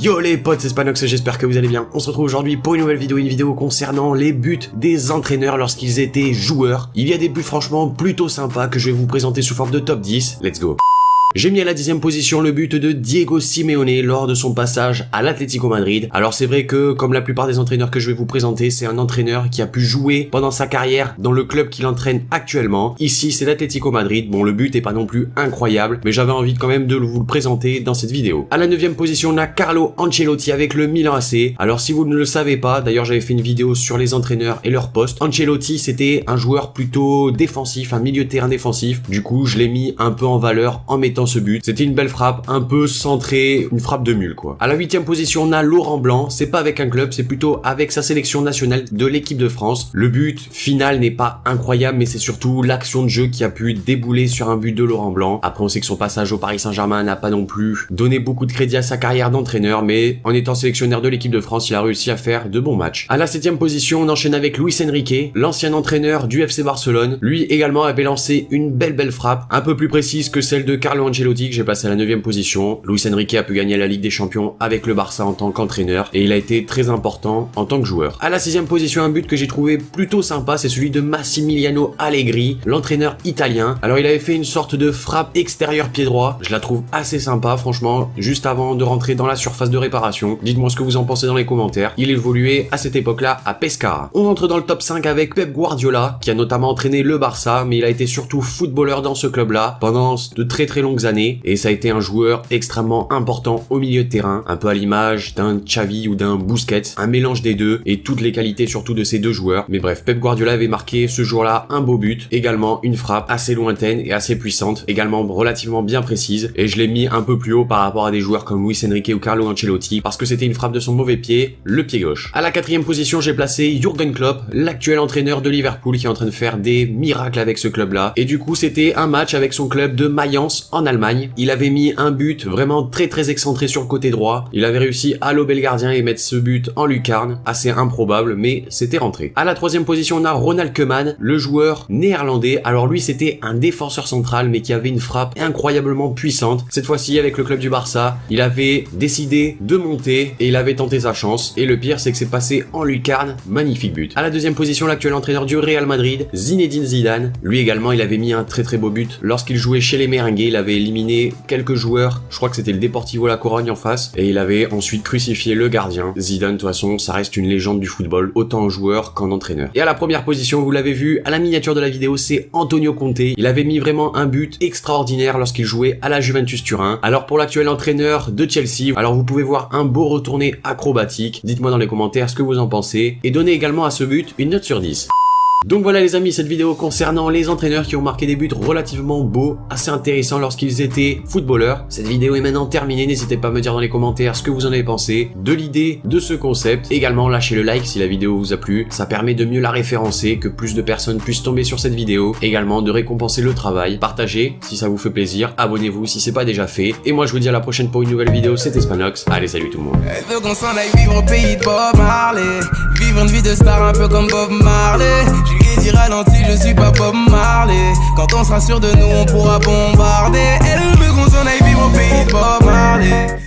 Yo les potes, c'est Spanox et j'espère que vous allez bien. On se retrouve aujourd'hui pour une nouvelle vidéo concernant les buts des entraîneurs lorsqu'ils étaient joueurs. Il y a des buts franchement plutôt sympas que je vais vous présenter sous forme de top 10. Let's go. J'ai mis à la 10e position le but de Diego Simeone lors de son passage à l'Atlético Madrid. Alors c'est vrai que, comme la plupart des entraîneurs que je vais vous présenter, c'est un entraîneur qui a pu jouer pendant sa carrière dans le club qu'il entraîne actuellement. Ici, c'est l'Atlético Madrid. Bon, le but est pas non plus incroyable, mais j'avais envie quand même de vous le présenter dans cette vidéo. À la 9e position, on a Carlo Ancelotti avec le Milan AC. Alors si vous ne le savez pas, d'ailleurs j'avais fait une vidéo sur les entraîneurs et leurs postes. Ancelotti, c'était un joueur plutôt défensif, un milieu de terrain défensif. Du coup, je l'ai mis un peu en valeur en mettant ce but. C'était une belle frappe, un peu centrée, une frappe de mule quoi. À la 8e position, on a Laurent Blanc. C'est pas avec un club, c'est plutôt avec sa sélection nationale de l'équipe de France. Le but final n'est pas incroyable, mais c'est surtout l'action de jeu qui a pu débouler sur un but de Laurent Blanc. Après, on sait que son passage au Paris Saint-Germain n'a pas non plus donné beaucoup de crédit à sa carrière d'entraîneur, mais en étant sélectionneur de l'équipe de France, il a réussi à faire de bons matchs. À la 7e position, on enchaîne avec Luis Enrique, l'ancien entraîneur du FC Barcelone. Lui également avait lancé une belle frappe, un peu plus précise que celle de Carlo Ancelotti, que j'ai passé à la 9e position. Luis Enrique a pu gagner la Ligue des Champions avec le Barça en tant qu'entraîneur et il a été très important en tant que joueur. À la 6e position, un but que j'ai trouvé plutôt sympa, c'est celui de Massimiliano Allegri, l'entraîneur italien. Alors il avait fait une sorte de frappe extérieure pied droit, je la trouve assez sympa franchement, juste avant de rentrer dans la surface de réparation. Dites-moi ce que vous en pensez dans les commentaires. Il évoluait à cette époque-là à Pescara. On entre dans le top 5 avec Pep Guardiola, qui a notamment entraîné le Barça, mais il a été surtout footballeur dans ce club-là pendant de très longues années. Et ça a été un joueur extrêmement important au milieu de terrain, un peu à l'image d'un Xavi ou d'un Busquets, un mélange des deux et toutes les qualités surtout de ces deux joueurs. Mais bref, Pep Guardiola avait marqué ce jour-là un beau but, également une frappe assez lointaine et assez puissante, également relativement bien précise, et je l'ai mis un peu plus haut par rapport à des joueurs comme Luis Enrique ou Carlo Ancelotti parce que c'était une frappe de son mauvais pied, le pied gauche. À la 4e position, j'ai placé Jürgen Klopp, l'actuel entraîneur de Liverpool qui est en train de faire des miracles avec ce club-là, et du coup c'était un match avec son club de Mayence en Allemagne. Il avait mis un but vraiment très excentré sur le côté droit. Il avait réussi à lober le gardien et mettre ce but en lucarne, assez improbable, mais c'était rentré. À la 3e position, on a Ronald Koeman, le joueur néerlandais. Alors lui, c'était un défenseur central, mais qui avait une frappe incroyablement puissante. Cette fois-ci, avec le club du Barça, il avait décidé de monter et il avait tenté sa chance. Et le pire, c'est que c'est passé en lucarne. Magnifique but. À la 2e position, l'actuel entraîneur du Real Madrid, Zinedine Zidane. Lui également, il avait mis un très beau but. Lorsqu'il jouait chez les Merengues, il avait éliminé quelques joueurs, je crois que c'était le Deportivo La Corogne en face, et il avait ensuite crucifié le gardien. Zidane, de toute façon, ça reste une légende du football, autant en joueur qu'en entraîneur. Et à la première position, vous l'avez vu à la miniature de la vidéo, c'est Antonio Conte. Il avait mis vraiment un but extraordinaire lorsqu'il jouait à la Juventus Turin. Alors pour l'actuel entraîneur de Chelsea, alors vous pouvez voir un beau retourné acrobatique. Dites-moi dans les commentaires ce que vous en pensez, et donnez également à ce but une note sur 10. Donc voilà les amis, cette vidéo concernant les entraîneurs qui ont marqué des buts relativement beaux, assez intéressants lorsqu'ils étaient footballeurs. Cette vidéo est maintenant terminée, n'hésitez pas à me dire dans les commentaires ce que vous en avez pensé, de l'idée de ce concept. Également lâchez le like si la vidéo vous a plu, ça permet de mieux la référencer, que plus de personnes puissent tomber sur cette vidéo. Également de récompenser le travail, partagez si ça vous fait plaisir, abonnez-vous si c'est pas déjà fait. Et moi je vous dis à la prochaine pour une nouvelle vidéo, c'était Spanox, allez salut tout le monde. Elle veut qu'on s'en aille vivre au pays de Bob Marley, vivre une vie de star un peu comme Bob Marley. Je lui ai dit ralenti, je suis pas Bob Marley. Quand on sera sûr de nous, on pourra bombarder. Elle veut qu'on s'en aille vivre au pays de Bob Marley.